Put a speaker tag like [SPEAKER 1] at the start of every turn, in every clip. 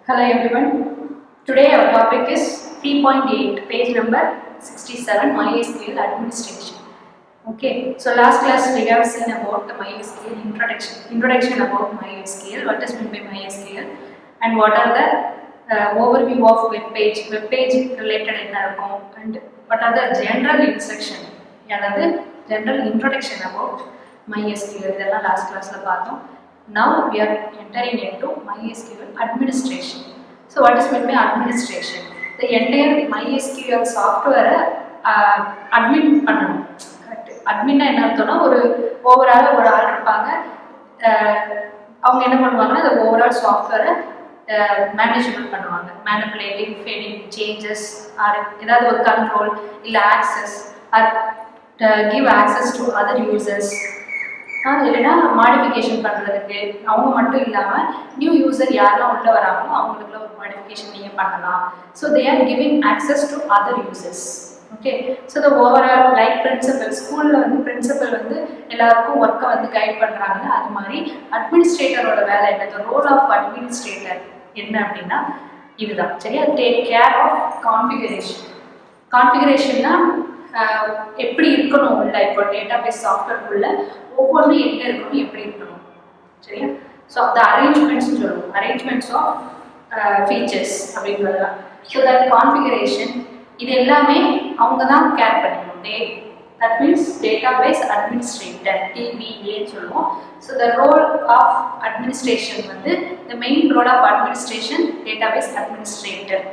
[SPEAKER 1] Hello everyone. Today our topic is 3.8, page number 67, MySQL administration. Okay, so last class we have seen about the MySQL introduction about MySQL, what is meant by MySQL, and what are the overview of web page related and what are the general instruction, general introduction about MySQL. இதெல்லாம் last classல பார்த்தோம். Now we are entering into MySQL administration. So what is meant by administration? The entire MySQL software admin பண்ணணும். அட்மின்னா என்ன அர்த்தம்னா ஒரு overall ஒரு ஆள் இருப்பாங்க. அவங்க என்ன பண்ணுவாங்கன்னா அந்த ஓவரால் சாஃப்ட்வேரை மேனேஜ்மெண்ட் பண்ணுவாங்க. மேனிப்புலேட்டிங், ஃபீடிங், சேஞ்சஸ் ஆர் ஏதாவது ஒரு கண்ட்ரோல் இல்லை access or give access to other users, இல்லைன்னா மாடிஃபிகேஷன் பண்ணுறதுக்கு. அவங்க மட்டும் இல்லாமல் நியூ யூசர் யாரெல்லாம் உள்ளே வராங்களோ அவங்களுக்குள்ள ஒரு மாடிஃபிகேஷன் நீங்கள் பண்ணலாம். So they are giving access to other users. Okay, so the overall like principal, ஸ்கூலில் வந்து பிரின்சிபல் வந்து எல்லாருக்கும் ஒர்க்கை வந்து கைட் பண்ணுறாங்கல்ல, அது மாதிரி அட்மினிஸ்ட்ரேட்டரோட வேலை என்ன, த ரோல் ஆஃப் அட்மினிஸ்ட்ரேட்டர் என்ன அப்படின்னா இதுதான். சரியா? Take care of configuration. கான்ஃபிகரேஷன்னா எப்படி இருக்கணும் உள்ள, இப்போ டேட்டாபேஸ் சாஃப்ட்வேர்க்குள்ள ஒவ்வொன்றும் எங்கே இருக்கணும், எப்படி இருக்கணும். சரியா? ஸோ த அரேஞ்ச்மெண்ட்ஸ் சொல்லுவோம், அரேஞ்ச்மெண்ட்ஸ் ஆஃப் ஃபீச்சர்ஸ் அப்படின்றதுலாம். ஸோ தட் கான்ஃபிகரேஷன் இது எல்லாமே அவங்க தான் கேர் பண்ணிக்கணும். That means database administrator, DBA சொல்லுவோம். So the role of administration வந்து the main role of administration database administrator.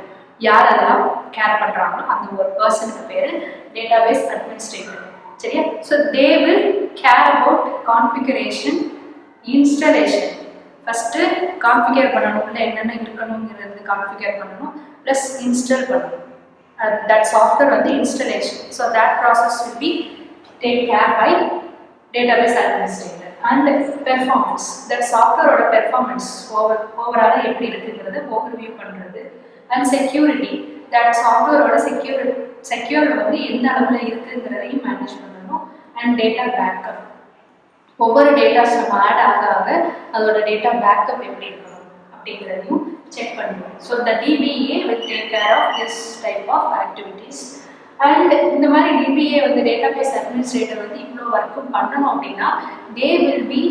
[SPEAKER 1] யார் அதெல்லாம் கேர் பண்ணுறாங்களோ அந்த ஒரு பர்சனுக்கு பேர் டேட்டாபேஸ் அட்மினிஸ்ட்ரேட்டர். சரியா? So they will care about configuration, installation. First configure பண்ணணும், இல்லை என்னென்ன இருக்கணுங்கிறது கான்ஃபிகர் பண்ணணும், ப்ளஸ் இன்ஸ்டால் பண்ணணும். That software வந்து installation. So that process will be taken care by database administrator. And performance, that software ஓட performance overall எப்படி இருக்குங்கிறத overview பண்ணுறது. And security, that software ஓட secure வந்து எந்த அளவில் இருக்குங்கிறதையும் மேனேஜ் பண்ணணும். And data backup, ஒவ்வொரு டேட்டாஸ் நம்ம ஆட் ஆக அதோட டேட்டா பேக்கப் எப்படி இருக்கணும் அப்படிங்கிறதையும் செக் பண்ணுவோம். So the DBA will take care of this type of activities. And இந்த மாதிரி DBA வந்து டேட்டாபேஸ் அட்மினிஸ்ட்ரேட்டர் வந்து இவ்வளோ ஒர்க்கும் பண்ணணும் அப்படின்னா they will be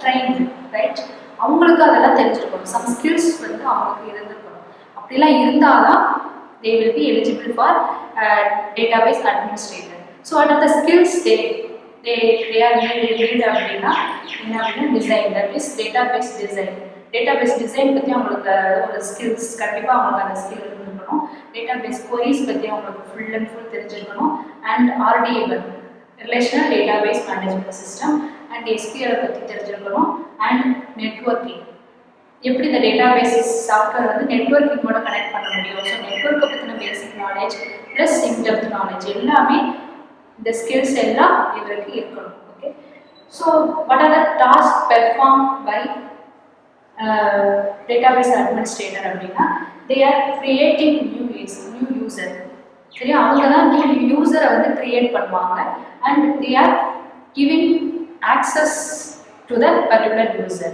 [SPEAKER 1] trained, right? அவங்களுக்கு அதெல்லாம் தெரிஞ்சிருக்கணும், சம் ஸ்கில்ஸ் வந்து அவங்களுக்கு இருந்திருக்கணும். அப்படிலாம் இருந்தால் தான் they will be eligible for database administrator. So what are the skills they are needed அப்படின்னா என்ன அப்படின்னா design, that is database design. Database design பற்றி அவங்களுக்கு ஒரு ஸ்கில்ஸ் கண்டிப்பாக அவங்களுக்கு அந்த ஸ்கில் இருந்துருக்கணும். டேட்டாபேஸ் கொரீஸ் பற்றி அவங்களுக்கு ஃபுல் அண்ட் ஃபுல் தெரிஞ்சிருக்கணும். And RDML, relational database management system, and SQL பற்றி தெரிஞ்சிருக்கணும். அண்ட் நெட்வொர்க்கிங், எப்படி இந்த டேட்டாபேஸ் சாஃப்ட்வேர் வந்து நெட்வொர்க்கிங்கோட கனெக்ட் பண்ண முடியும். ஸோ நெட்வொர்க்கை பற்றின basic knowledge plus in depth knowledge எல்லாமே இந்த ஸ்கில்ஸ் எல்லாம் இவருக்கு இருக்கணும். Okay, so what are the task perform by database administrator அப்படின்னா they are creating new user. சரியா? அவங்க தான் நியூ யூசரை வந்து கிரியேட் பண்ணுவாங்க. And they are giving access to the particular user,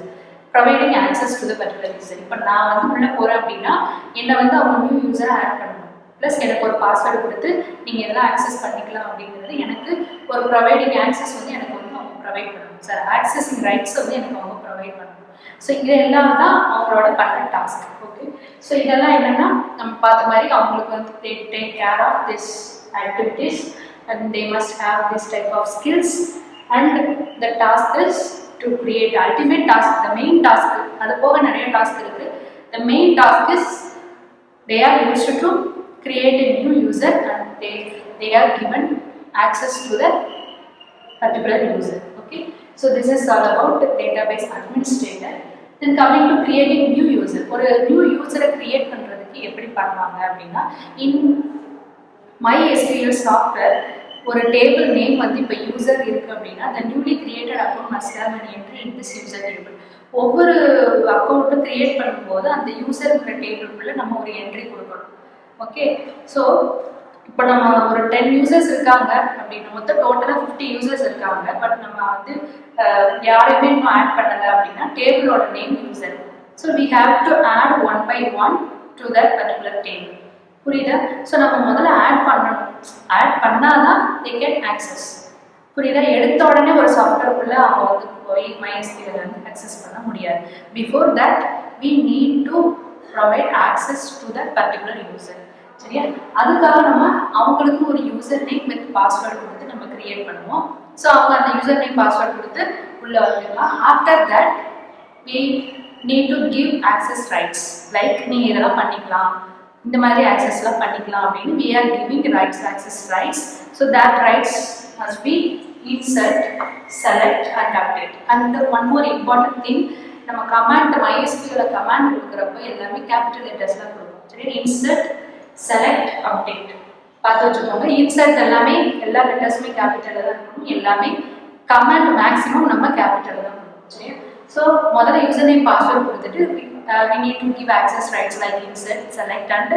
[SPEAKER 1] providing access to the particular user. இப்போ நான் வந்து உள்ள போகிறேன் அப்படின்னா என்னை வந்து அவங்க நியூ யூசரை ஆட் பண்ணணும், ப்ளஸ் எனக்கு ஒரு பாஸ்வேர்டு கொடுத்து நீங்கள் இதெல்லாம் ஆக்சஸ் பண்ணிக்கலாம் அப்படிங்கிறது எனக்கு ஒரு ப்ரொவைடிங் ஆக்சஸ் வந்து எனக்கு வந்து அவங்க ப்ரொவைட் பண்ணணும். சார் ஆக்சஸிங் ரைட்ஸ் வந்து எனக்கு அவங்க ப்ரொவைட் பண்ணணும். ஸோ இதெல்லாம் தான் அவங்களோட பண்ணுற டாஸ்க். ஓகே, ஸோ இதெல்லாம் என்னென்னா நம்ம பார்த்த மாதிரி அவங்களுக்கு வந்து take care of this activities and they must have this type of skills. And the task is to create ultimate task, the main task. அது போக நிறைய டாஸ்க் இருக்குது. The main task is they are used to create a new user and they are given access to the particular user. Okay, so this is all about the database administrator. Then coming to creating new user, ஒரு new யூசரை create பண்ணுறதுக்கு எப்படி பண்ணுவாங்க அப்படின்னா இன் MySQL software ஒரு table name வந்து இப்போ user இருக்குது அப்படின்னா the newly created account must have an entry in this user table. ஒவ்வொரு அக்கௌண்ட்டும் கிரியேட் பண்ணும்போது அந்த யூசருங்கிற டேபிளுக்குள்ளே நம்ம ஒரு என்ட்ரி கொடுக்கணும். ஓகே, ஸோ இப்போ நம்ம ஒரு 10 யூசர்ஸ் இருக்காங்க அப்படின்னா மொத்தம் டோட்டலாக 50 யூசர்ஸ் இருக்காங்க. பட் நம்ம வந்து யாரையுமே இன்னும் ஆட் பண்ணலை அப்படின்னா டேபிளோட name user, So we have to add one by one to that particular table. புரியுதா? ஸோ நம்ம முதல்ல ஆட் பண்ணணும். ஆட் பண்ணாதான் they get access. புரியுதா? எடுத்த உடனே ஒரு சாஃப்ட்வேர்க்குள்ள அவங்க வந்து போய் MySQL வந்து அக்சஸ் பண்ண முடியாது. Before that we need to provide access to that particular user. சரியா? அதுக்காக நம்ம அவங்களுக்கு ஒரு யூசர் நேம் வித் பாஸ்வேர்டு கொடுத்து நம்ம கிரியேட் பண்ணுவோம். ஸோ அவங்க அந்த யூசர் நேம் பாஸ்வேர்டு கொடுத்து உள்ள வந்துடலாம். After that we need to give access rights. Like நீங்கள் இதெல்லாம் பண்ணிக்கலாம், இந்த மாதிரி ஆக்சஸ்லாம் பண்ணிக்கலாம் அப்படின்னு we are giving rights, access rights. So that rights must be insert, select and update. And the one more important thing, நம்ம கமாண்ட் MySQL கமாண்ட் கொடுக்குறப்ப எல்லாமே கேபிட்டல் லெட்டர்ஸ்லாம் கொடுப்போம். சரி, இன்சர்ட், செலக்ட், அப்டேட் பார்த்து வச்சுக்கோங்க. இன்சர்ட் எல்லாமே எல்லா லெட்டர்ஸுமே கேபிட்டலில் தான் இருக்கணும். எல்லாமே கமாண்ட் மேக்ஸிமம் நம்ம கேபிட்டலில் தான் கொடுப்போம். சரி, ஸோ முதல்ல யூசர் நேம் பாஸ்வேர்ட் கொடுத்துட்டு we need to give access rights like insert, select and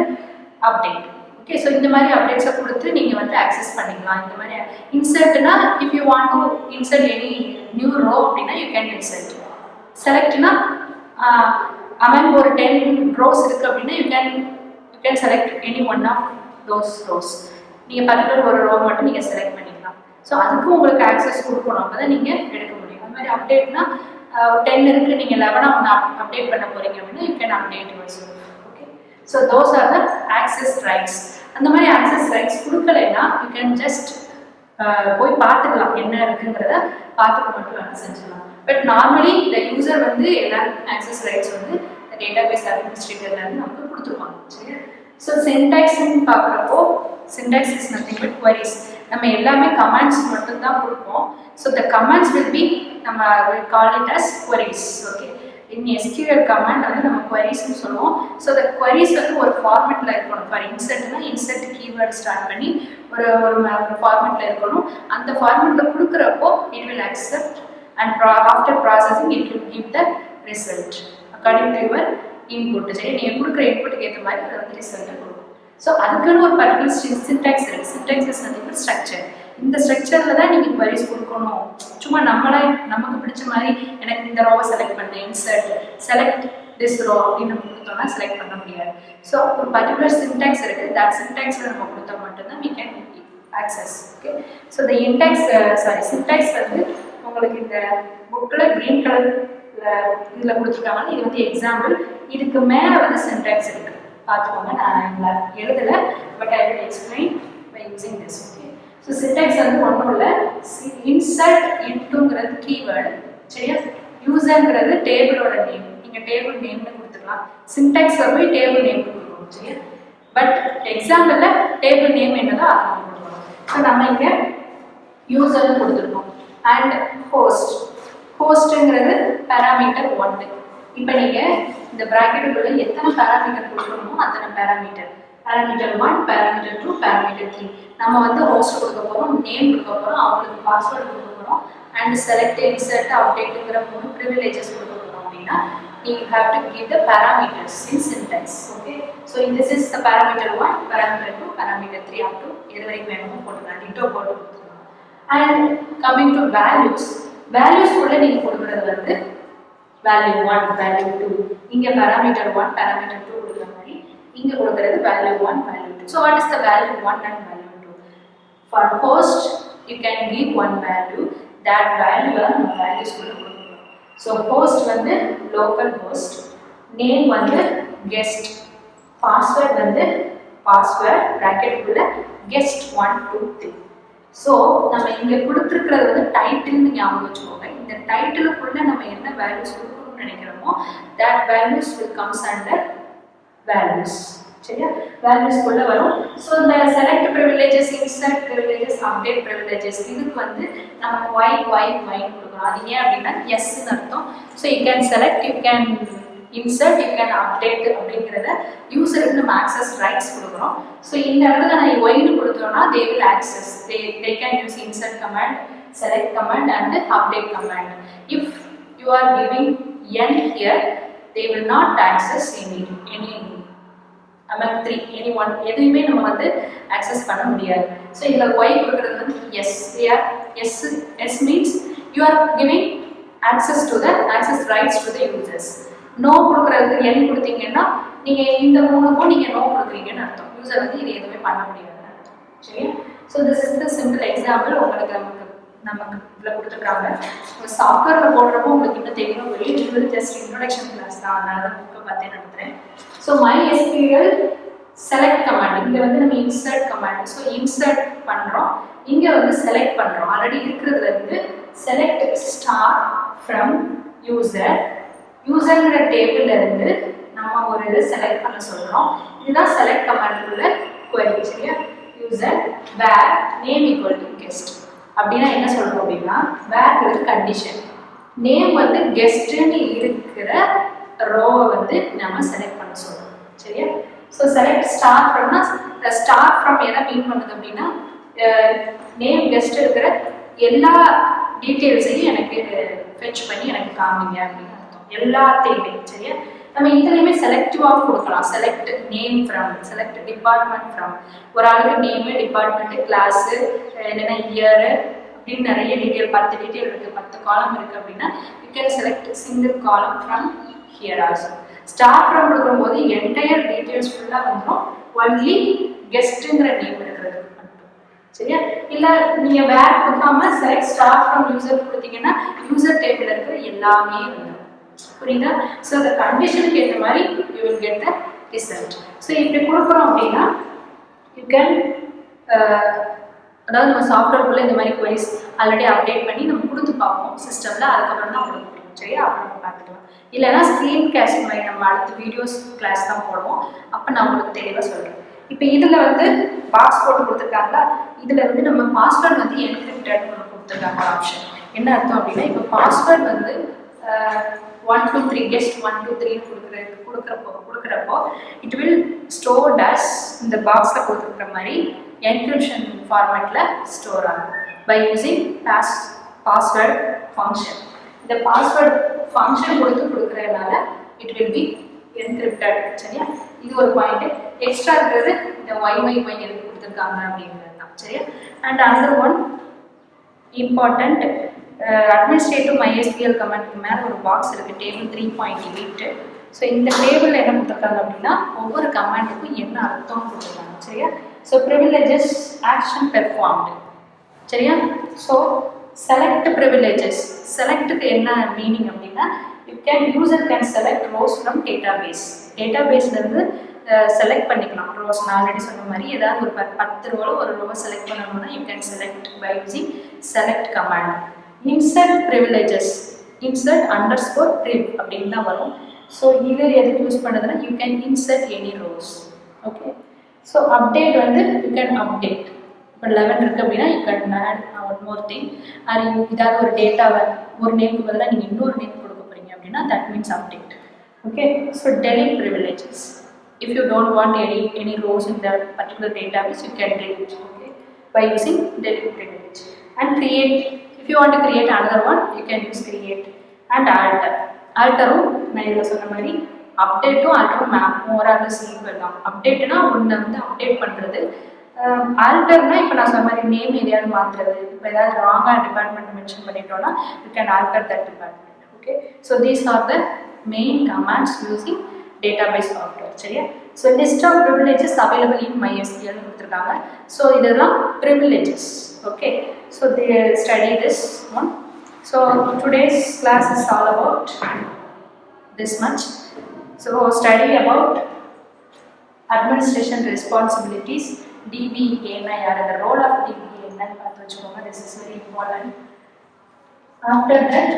[SPEAKER 1] update. Okay, so இந்த மாதிரி அப்டேட்ஸை கொடுத்து நீங்கள் வந்து ஆக்சஸ் பண்ணிக்கலாம். இந்த மாதிரி இன்சர்ட்னா if you want to insert any new row அப்படின்னா யூ கேன் இன்சர்ட். செலக்ட்னா அமௌண்ட் ஒரு 10 ரோஸ் இருக்குது அப்படின்னா you can select any one of those rows. நீங்கள் பர்டிகுலர் ஒரு ரோ மட்டும் நீங்கள் செலக்ட் பண்ணிக்கலாம். ஸோ அதுக்கும் உங்களுக்கு ஆக்சஸ் கொடுக்கணும், அப்போ தான் நீங்கள் எடுக்க முடியும். அது மாதிரி அப்டேட்னா 10 இருக்குது, நீங்கள் 11 ஒன்று அப்டேட் பண்ண போகிறீங்க அப்படின்னா you can update yourself. Okay, so those are the access rights. அந்த மாதிரி ஆக்சஸ் ரைட்ஸ் கொடுக்கலைன்னா யூ கேன் ஜஸ்ட் போய் பார்த்துக்கலாம், என்ன இருக்குங்கிறத பார்த்துக்க மட்டும் வேணும் செஞ்சுக்கலாம். பட் நார்மலி இந்த யூசர் வந்து எல்லாருக்கும் ஆக்சஸ் ரைட்ஸ் வந்து டேட்டாபேஸ் அட்மினிஸ்ட்ரேட்டர்லேருந்து நமக்கு கொடுத்துருவாங்க. சரி, ஸோ சின்டாக்ஸ்ன்னு பார்க்குறப்போ syntax is nothing but queries. நம்ம எல்லாமே கமாண்ட்ஸ் மட்டும்தான் கொடுப்போம். So the commands will be நம்ம call it as queries. Okay, in SQL command வந்து நம்ம queriesன்னு சொல்லுவோம். ஸோ த queries வந்து ஒரு ஃபார்மெட்டில் இருக்கணும். ஃபார் இன்சர்ட்னா இன்சர்ட் கீவேர்டு ஸ்டார்ட் பண்ணி ஒரு ஃபார்மெட்டில் இருக்கணும். அந்த ஃபார்மெட்டில் கொடுக்குறப்போ it will accept and after processing it will give the result according to your input. சரி, நீங்கள் கொடுக்குற இன்புட்டுக்கு ஏற்ற மாதிரி அதை வந்து ரிசல்ட்டை கொடுக்கும். ஸோ அதுக்குன்னு ஒரு பர்டிகுலர் சின்டாக்ஸ் இருக்குது. Syntax is nothing structure. இந்த ஸ்ட்ரக்சரில் தான் நீங்கள் queries கொடுக்கணும். சும்மா நமக்கு பிடிச்ச மாதிரி எனக்கு இந்த ரோவை செலக்ட் பண்ணுறேன், இன்சர்ட், செலக்ட் திஸ் ரோ அப்படின்னு நம்ம கொடுத்தோம்னா செலக்ட் பண்ண முடியாது. ஸோ ஒரு பர்டிகுலர் சின்டாக்ஸ் இருக்குது. தட் சின்டாக்ஸில் நம்ம கொடுத்தா மட்டும்தான் we can access. Okay, so இந்த சின்டாக்ஸ் வந்து உங்களுக்கு இந்த புக்கில் க்ரீன் கலர் இதில் கொடுத்துருக்காங்க. இது வந்து எக்ஸாம்பிள். இதுக்கு மேலே வந்து சின்டாக்ஸ் இருக்குது, பார்த்துக்கோங்க. நான் எழுதலை, but I will explain by using this. Okay, so syntax வந்து ஒன்றும் இல்லை, இன்சர்ட் இன்டுங்கிறது கீவேர்டு. சரியா, யூசர்ங்கிறது டேபிளோட நேம். நீங்கள் டேபிள் நேம்னு கொடுத்துக்கலாம். சின்டாக்ஸில் போய் டேபிள் நேம் கொடுக்கணும். சரியா, பட் எக்ஸாம்பிளில் டேபிள் நேம் என்னதோ அதை நம்ம கொடுக்கணும். ஸோ நம்ம இங்கே யூசர்னு கொடுத்துருக்கோம். அண்ட் ஹோஸ்ட்டுங்கிறது பேராமீட்டர் 1. இப்போ நீங்கள் இந்த ப்ராக்கெட்டுக்குள்ளே எத்தனை பேராமீட்டர் கொடுக்கணுமோ அத்தனை பேராமீட்டர் 1, பேராமீட்டர் 2, பேராமீட்டர் 3 நம்ம வந்து ஹோஸ்ட் கொடுக்க போகிறோம், நேம் கொடுக்க போகிறோம், அவங்களுக்கு பாஸ்வேர்டு கொடுக்க போகிறோம், அண்ட் செலக்ட், இன்சர்ட், அப்டேட்டுங்கிற 3 ப்ரிவிலேஜஸ் கொடுக்க போகிறோம். அப்படின்னா you have to give the parameters in syntax. Okay, so this is the parameter 1, parameter 2, parameter 3 up to எது வரைக்கும் வேணுமோ போட்டுக்கலாம், டிட்டோ போட்டு கொடுத்துக்கலாம். அண்ட் கம்மிங் டு வேல்யூஸ் கூட நீங்கள் கொடுக்குறது வந்து value 1, value 2. இங்கே parameter 1, parameter 2 கொடுக்குற மாதிரி இங்கே கொடுக்குறது value 1, value 2. So what is the value 1 and value 2? For host you can give one value. That value நம்ம values கூட கொடுக்கணும். So host வந்து local host, name வந்து guest, password வந்து password bracket குள்ள guest 1, 2, 3. ஸோ நம்ம இங்கே கொடுத்துருக்கிறது வந்து டைட்டில்னு ஞாபகம் வச்சுக்கோங்க. இந்த டைட்டிலுக்குள்ளே நம்ம என்ன வேல்யூஸ் கொடுக்கணும்னு நினைக்கிறோமோ that values will comes under values. சரியா, வேல்யூஸ்குள்ளே வரும். ஸோ இந்த select privileges, insert privileges, update privileges இதுக்கு வந்து நம்ம ஒய்னு கொடுக்குறோம். அது ஏன் அப்படின்னா எஸ்ன்னு அர்த்தம். So you can select, you can insert, you can update அப்படிங்கிறத யூசருக்கு நம்ம ஆக்சஸ் ரைட்ஸ் கொடுக்குறோம். ஸோ இந்த இடத்துல நான் ஒய்னு கொடுத்தோம்னா they will access, they can use insert command, select command and update command. If you are giving n here, they will not access any among 3, any one எதுவுமே நம்ம வந்து ஆக்சஸ் பண்ண முடியாது. ஸோ இதில் ஒய் கொடுக்குறது வந்து yes. Yes means you are giving access rights to the users. No கொடுக்குறதுக்கு N கொடுத்தீங்கன்னா நீங்கள் இந்த 3க்கும் நீங்கள் நோ கொடுக்குறீங்கன்னு அர்த்தம். யூசர் வந்து இது எதுவுமே பண்ண முடியாதுன்னு அர்த்தம். சரியா? So this is the simple example உங்களுக்கு நமக்கு இதில் கொடுத்துருக்காங்க. சாஃப்ட்வேரில் போடுறப்போ உங்களுக்கு இன்னும் தெரியும். இது ஜஸ்ட் இன்ட்ரோடக்ஷன் கிளாஸ் தான், அதனால தான் புக்கை பார்த்தே நடத்துகிறேன். ஸோ MySQL செலக்ட் கமாண்ட், இங்கே வந்து நம்ம இன்சர்ட் கமாண்ட். ஸோ இன்சர்ட் பண்ணுறோம், இங்கே வந்து செலக்ட் பண்ணுறோம். ஆல்ரெடி இருக்கிறதுல இருந்து செலக்ட் ஸ்டார் ஃப்ரம் யூசர்ங்கிற டேபிள்ல இருந்து நம்ம ஒரு இது செலக்ட் பண்ண சொல்கிறோம். இதுதான் செலக்ட் கமாண்டுக்குள்ள query. சரியா? User where name equal to guest அப்படின்னா என்ன சொல்கிறோம் அப்படின்னா, வேர்ங்கிறது கண்டிஷன், நேம் வந்து கெஸ்ட்டுன்னு இருக்கிற ரோவை வந்து நம்ம செலக்ட் பண்ண சொல்கிறோம். சரியா? ஸோ செலக்ட் ஸ்டார் ஃப்ரம்னா ஸ்டார் ஃப்ரம் எதை மீன் பண்ணுது அப்படின்னா, நேம் கெஸ்ட் இருக்கிற எல்லா டீட்டெயில்ஸையும் எனக்கு ஃபெச் பண்ணி எனக்கு காமிங்க அப்படின்னு அர்த்தம். எல்லாத்தையுமே. சரியா? நம்ம இதுலையுமே செலக்டிவாகவும் கொடுக்கலாம். Select name from, select department from, ஒரு ஆளுக்கு நேமு, டிபார்ட்மெண்ட்டு, கிளாஸு, இல்லைன்னா இயரு அப்படின்னு நிறைய டீட்டெயில், 10 டீட்டெயில் இருக்குது, 10 காலம் இருக்குது அப்படின்னா யூ கேன் செலக்ட் சிங்கிள் காலம் from here also. Star from கொடுக்கும்போது என்டையர் டீட்டெயில்ஸ் ஃபுல்லாக வந்துடும், ஒன்லி கெஸ்ட்டுங்கிற நேம் இருக்கிறது மட்டும். சரியா? இல்லை நீங்கள் வேர் கொடுக்காம செலக்ட் ஸ்டார் ஃப்ரம் யூசர் கொடுத்தீங்கன்னா யூசர் டேபிள் இருக்கிற எல்லாமே வந்துடும். புரியுதா? ஸோ அந்த கண்டிஷனுக்கு ஏற்ற மாதிரி you will get the result. So இப்படி கொடுக்குறோம் அப்படின்னா யூ கேன், அதாவது நம்ம சாஃப்ட்வேர்க்குள்ளே இந்த மாதிரி queries ஆல்ரெடி அப்டேட் பண்ணி நம்ம கொடுத்து பார்ப்போம் சிஸ்டமில், அதுக்கப்புறம் தான் உங்களுக்கு முடியும். சரியா? அப்புறம் நம்ம பார்த்துக்கலாம். இல்லைனா ஸ்க்ரீன் கேஸ்ட் மாதிரி நம்ம அடுத்த வீடியோஸ் கிளாஸ் தான் போடுவோம், அப்போ நான் உங்களுக்கு தெளிவாக சொல்கிறேன். இப்போ இதில் வந்து பாக்ஸ் போட்டு கொடுத்துருக்காங்களா, இதில் வந்து நம்ம பாஸ்வேர்டு வந்து என்கிரிப்டட் கொடுத்துருக்காங்க ஆப்ஷன். என்ன அர்த்தம் அப்படின்னா, இப்போ பாஸ்வேர்டு வந்து 1 2 3 கெஸ்ட் 1 2 3 கொடுக்குறப்போ இட் வில் ஸ்டோர்ட் அஸ் இந்த பாக்ஸில் கொடுத்துருக்குற மாதிரி என்கிரிப்ஷன் ஃபார்மேட்டில் ஸ்டோர் ஆகும் பை யூஸிங் பாஸ்வேர்ட் ஃபங்க்ஷன். இந்த பாஸ்வேர்ட் ஃபங்க்ஷன் கொடுக்குறதுனால இட் வில் பி என்கிரிப்டட். சரியா? இது ஒரு பாயிண்ட். எக்ஸ்ட்ரா இருக்கிறது இந்த YYY எதுக்கு கொடுத்துருக்காங்க அப்படிங்கிறது தான். சரியா? And another one important, administrative MySQL கமெண்ட்க்கு மேலே ஒரு பாக்ஸ் இருக்குது, டேபிள் 3.8. ஸோ இந்த டேபிளில் என்ன கொடுத்துருக்காங்க அப்படின்னா ஒவ்வொரு கமெண்ட்டுக்கும் என்ன அர்த்தம் கொடுத்துருக்காங்க. சரியா? So privileges action performed. சரியா? ஸோ செலக்ட் ப்ரிவிலேஜஸ், செலக்ட்டுக்கு என்ன மீனிங் அப்படின்னா user can select rows from டேட்டாபேஸ்லேருந்து செலக்ட் பண்ணிக்கலாம் ரோஸ். நான் ஆல்ரெடி சொன்ன மாதிரி ஏதாவது ஒரு 10 ரோவில் ஒரு ரோவை செலக்ட் பண்ணணும்னா you can select by using select command. Insert privileges, insert underscore priv அப்படின்னு தான் வரும். ஸோ இது எதுக்கு யூஸ் பண்ணுறதுன்னா you can insert any rows. Okay. So update வந்து யூ கேன் அப்டேட். இப்போ 11 இருக்குது அப்படின்னா you can add one more thing. அது ஏதாவது ஒரு டேட்டாவை ஒரு நேமுக்கு பதிலாக நீங்கள் இன்னொரு நேம் கொடுக்க போகிறீங்க அப்படின்னா that means update. Okay. So delete privileges. If you don't want any rows in that particular database, you can delete. Okay, by using delete privilege. And create, if you want to create another one, you can use create. And alter. Alterum நான் இதில் சொன்ன மாதிரி அப்டேட்டும் ஆல்டரும் more or less equal தான். அப்டேட்னா ஒன்று வந்து update பண்ணுறது, ஆல்டர்னா இப்போ நான் சொன்ன மாதிரி நேம் எதையாவது மாற்றுறது. இப்போ ஏதாவது ராங்காக டிபார்ட்மெண்ட் மென்ஷன் பண்ணிட்டோம்னா you can alter that department. Okay. So these are the main commands using database software. சரியா? So list of privileges available in MySQL கொடுத்துருக்காங்க. ஸோ இதெல்லாம் privileges. Okay. So they study this one. So today's class is all about this much. So study about administration responsibilities, DBA na yaar, the role of DBA enna paathu vechukonga. This is very important. After that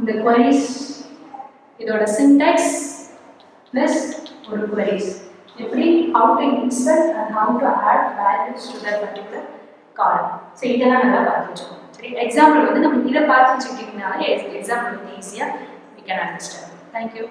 [SPEAKER 1] the queries, idoda syntax plus oru queries, eppadi how to insert and how to add values to that particular column. So idella nalla paathu vechukonga. Seri, example vandu nam ida paathu vechukkinga example vandu easy we can understand. Thank you.